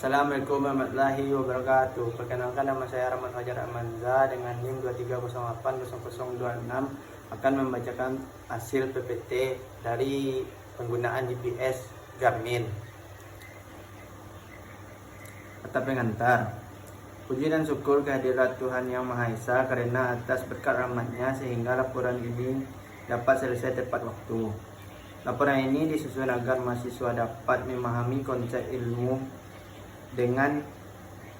Assalamualaikum warahmatullahi wabarakatuh. Perkenalkan, nama saya Rahmat Fajar Amanza dengan NIM 23080026 akan membacakan hasil PPT dari penggunaan GPS Garmin. Kata pengantar, puji dan syukur kehadirat Tuhan Yang Maha Esa karena atas berkat rahmat-Nya sehingga laporan ini dapat selesai tepat waktu. Laporan ini disusun agar mahasiswa dapat memahami konsep ilmu. Dengan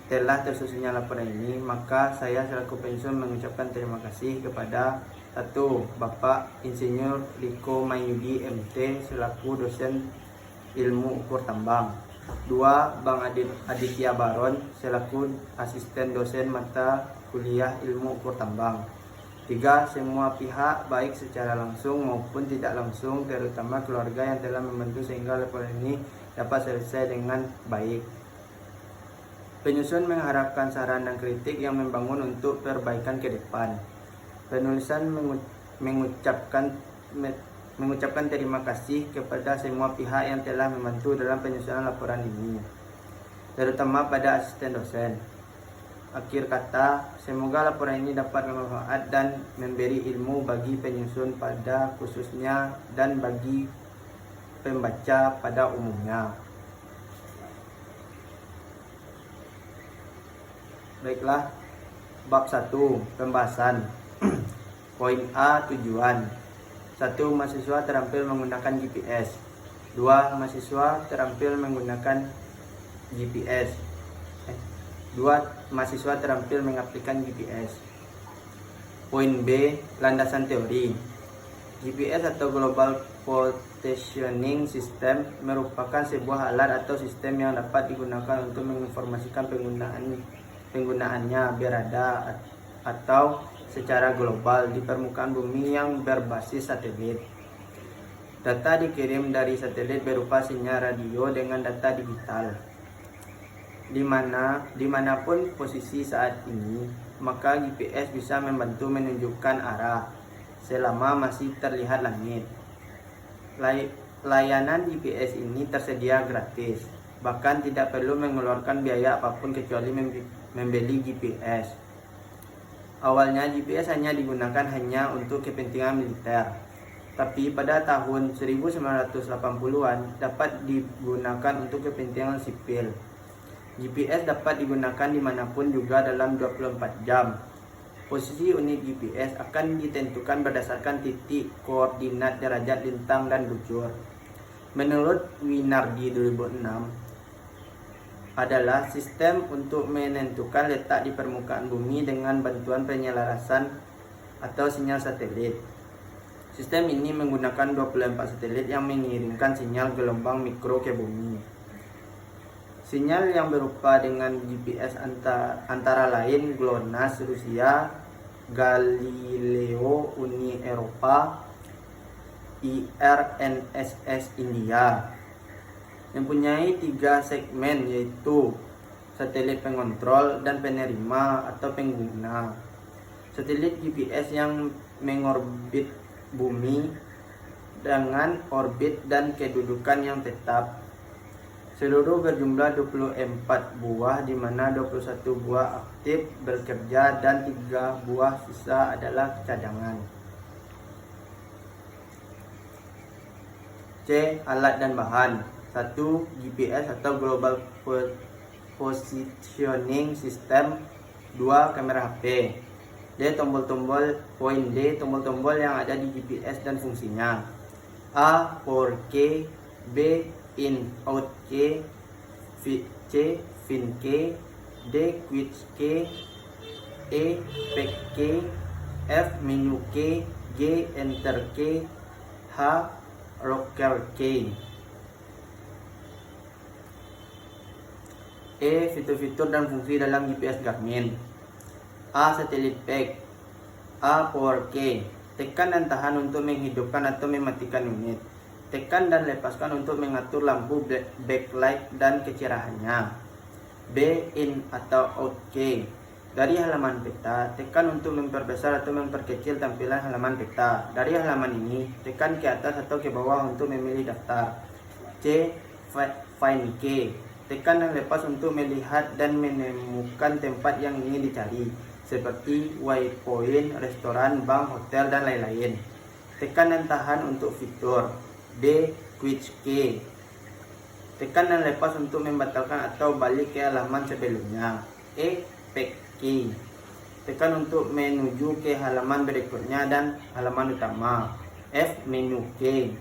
telah tersusunnya laporan ini, maka saya selaku pensiun mengucapkan terima kasih kepada 1. Bapak Insinyur Riko Mayudi MT selaku dosen ilmu ukur tambang. 2. Bang Aditya Baron selaku asisten dosen mata kuliah ilmu ukur tambang. 3. Semua pihak baik secara langsung maupun tidak langsung, terutama keluarga yang telah membantu sehingga laporan ini dapat selesai dengan baik. Penyusun mengharapkan saran dan kritik yang membangun untuk perbaikan ke depan. Penulisan mengucapkan terima kasih kepada semua pihak yang telah membantu dalam penyusunan laporan ini, terutama pada asisten dosen. Akhir kata, semoga laporan ini dapat bermanfaat dan memberi ilmu bagi penyusun pada khususnya dan bagi pembaca pada umumnya. Baiklah, bab 1, pembahasan. Poin A, tujuan. 1. Mahasiswa terampil menggunakan GPS. 2. Mahasiswa terampil menggunakan GPS. 2. Mahasiswa terampil mengaplikasikan GPS. Poin B, landasan teori. GPS atau Global Positioning System merupakan sebuah alat atau sistem yang dapat digunakan untuk menginformasikan penggunaannya berada atau secara global di permukaan bumi yang berbasis satelit. Data dikirim dari satelit berupa sinyal radio dengan data digital. Dimanapun posisi saat ini, maka GPS bisa membantu menunjukkan arah selama masih terlihat langit. Layanan GPS ini tersedia gratis, bahkan tidak perlu mengeluarkan biaya apapun kecuali membeli GPS. Awalnya GPS hanya digunakan hanya untuk kepentingan militer, tapi pada tahun 1980-an dapat digunakan untuk kepentingan sipil. GPS dapat digunakan dimanapun juga dalam 24 jam. Posisi unit GPS akan ditentukan berdasarkan titik koordinat derajat lintang dan bujur. Menurut Winardi 2006, adalah sistem untuk menentukan letak di permukaan bumi dengan bantuan penyelarasan atau sinyal satelit. Sistem ini menggunakan 24 satelit yang mengirimkan sinyal gelombang mikro ke bumi. Sinyal yang berupa dengan GPS antara lain GLONASS Rusia, Galileo Uni Eropa, IRNSS India. Mempunyai 3 segmen, yaitu satelit pengontrol dan penerima atau pengguna. Satelit GPS yang mengorbit bumi dengan orbit dan kedudukan yang tetap. Seluruh berjumlah 24 buah, di mana 21 buah aktif bekerja dan 3 buah sisa adalah cadangan. C. Alat dan bahan. 1. GPS atau Global Positioning System. 2. Kamera HP. D. Tombol-tombol. Poin D. Tombol-tombol yang ada di GPS dan fungsinya. A. Power key. B. In out key. C. Fin key. D. Quick key. E. Back key. F. Menu key. G. Enter key. H. Rocker key. E. Fitur-fitur dan fungsi dalam GPS Garmin. A. Satellite pack. A. Power key. Tekan dan tahan untuk menghidupkan atau mematikan unit. Tekan dan lepaskan untuk mengatur lampu backlight dan kecerahannya. B. In atau out key. Dari halaman peta, tekan untuk memperbesar atau memperkecil tampilan halaman peta. Dari halaman ini, tekan ke atas atau ke bawah untuk memilih daftar. C. Find key. Tekan dan lepas untuk melihat dan menemukan tempat yang ingin dicari, seperti waypoint, restoran, bank, hotel, dan lain-lain. Tekan dan tahan untuk fitur. B. Quick key. Tekan dan lepas untuk membatalkan atau balik ke halaman sebelumnya. E. Back key. Tekan untuk menuju ke halaman berikutnya dan halaman utama. F. Menu key.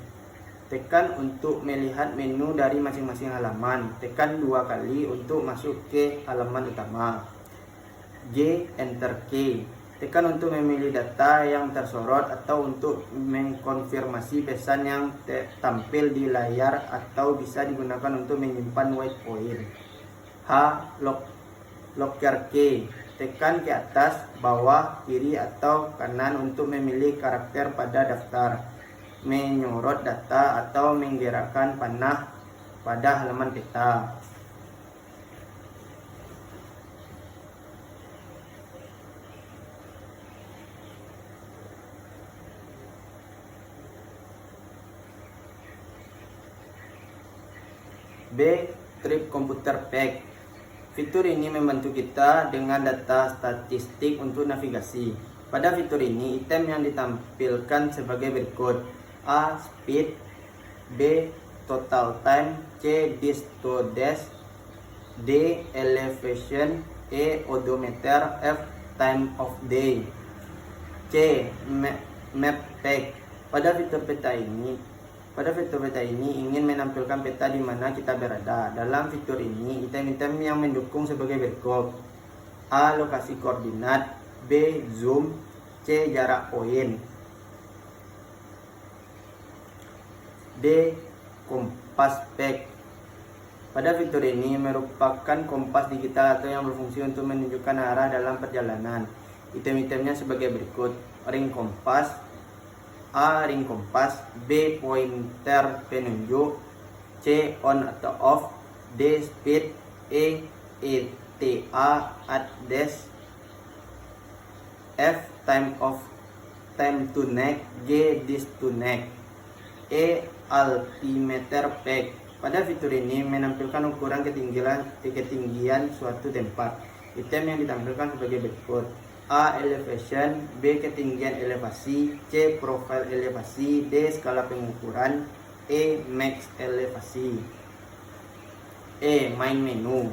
Tekan untuk melihat menu dari masing-masing halaman. Tekan 2 kali untuk masuk ke halaman utama. G. Enter key. Tekan untuk memilih data yang tersorot atau untuk mengkonfirmasi pesan yang tampil di layar atau bisa digunakan untuk menyimpan waypoint. H. Locker key. Tekan ke atas, bawah, kiri, atau kanan untuk memilih karakter pada daftar, menyorot data, atau menggerakkan panah pada halaman peta. B. Trip Computer Pack. Fitur ini membantu kita dengan data statistik untuk navigasi. Pada fitur ini, item yang ditampilkan sebagai berikut: A. Speed, B. Total time, C. Disk to desk, D. Elevation, E. Odometer, F. Time of day. C. Map pack. Pada fitur peta ini ingin menampilkan peta di mana kita berada. Dalam fitur ini, item-item yang mendukung sebagai berikut: A. Lokasi koordinat, B. Zoom, C. Jarak poin, D. Kompas pack. Pada fitur ini merupakan kompas digital atau yang berfungsi untuk menunjukkan arah dalam perjalanan. Item-itemnya sebagai berikut: ring kompas, A. Ring kompas, B. Pointer penunjuk, C. On atau off, D. Speed, E. ETA at desk, F. Time to neck, G. Disk to neck, E. Altimeter pack. Pada fitur ini menampilkan ukuran ketinggian suatu tempat. Item yang ditampilkan sebagai berikut: A. Elevation, B. Ketinggian elevasi, C. Profile elevasi, D. Skala pengukuran, E. Max elevasi. E. Main menu.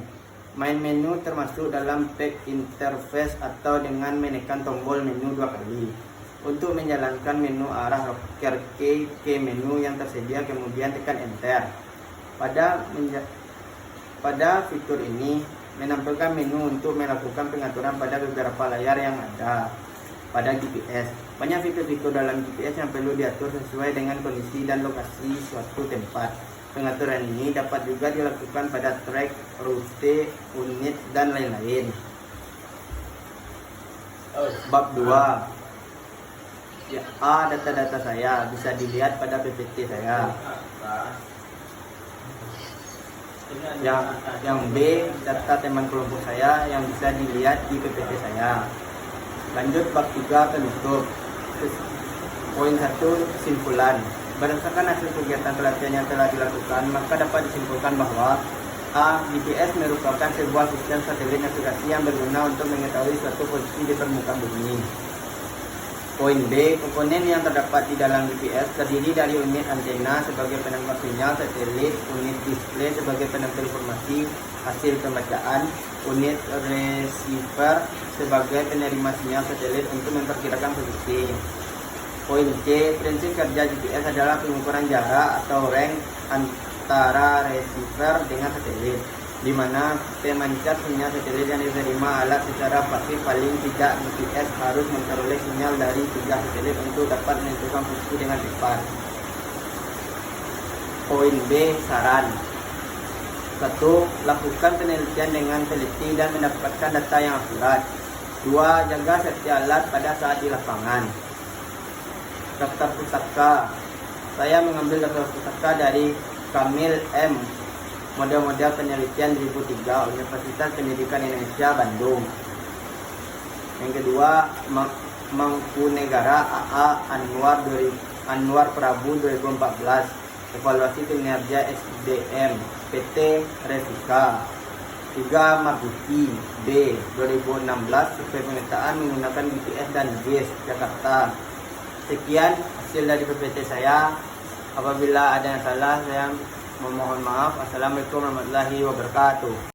Main menu termasuk dalam pack interface atau dengan menekan tombol menu 2 kali. Untuk menjalankan menu arah rocker key ke menu yang tersedia, kemudian tekan enter. Pada fitur ini menampilkan menu untuk melakukan pengaturan pada beberapa layar yang ada pada GPS. Banyak fitur-fitur dalam GPS yang perlu diatur sesuai dengan kondisi dan lokasi suatu tempat. Pengaturan ini dapat juga dilakukan pada track, rute, unit, dan lain-lain. Bab 2. Ya, A. Data-data saya bisa dilihat pada PPT saya. Yang B. Data teman kelompok saya yang bisa dilihat di PPT saya. Lanjut bab 3, penutup. Poin 1, kesimpulan. Berdasarkan hasil kegiatan pelatihan yang telah dilakukan, maka dapat disimpulkan bahwa A. GPS merupakan sebuah sistem satelit navigasi yang berguna untuk mengetahui suatu posisi di permukaan bumi. Poin B. Komponen yang terdapat di dalam GPS terdiri dari unit antena sebagai penangkap sinyal satelit, unit display sebagai penampil informasi hasil pembacaan, unit receiver sebagai penerima sinyal satelit untuk memperkirakan posisi. Poin C. Prinsip kerja GPS adalah pengukuran jarak atau range antara receiver dengan satelit, di mana pemancar sinyal satelit yang diterima alat secara pasif paling tidak GPS harus memperoleh sinyal dari 3 satelit untuk dapat menentukan posisi dengan tepat. Poin B. Saran. 1. Lakukan penelitian dengan teliti dan mendapatkan data yang akurat. 2. Jaga setiap alat pada saat di lapangan. Daftar pustaka. Saya mengambil daftar pustaka dari Kamil M. Model-model penelitian 2003, Universitas Pendidikan Indonesia, Bandung. Yang kedua, Mangkunegara AA Anwar Prabu 2014, Evaluasi Kinerja SDM. PT Revika. 3. Marzuki B 2016 sesuai pengetaan menggunakan GPS dan GIS Jakarta. Sekian hasil dari PPT saya. Apabila ada yang salah saya memohon maaf. Assalamualaikum warahmatullahi wabarakatuh.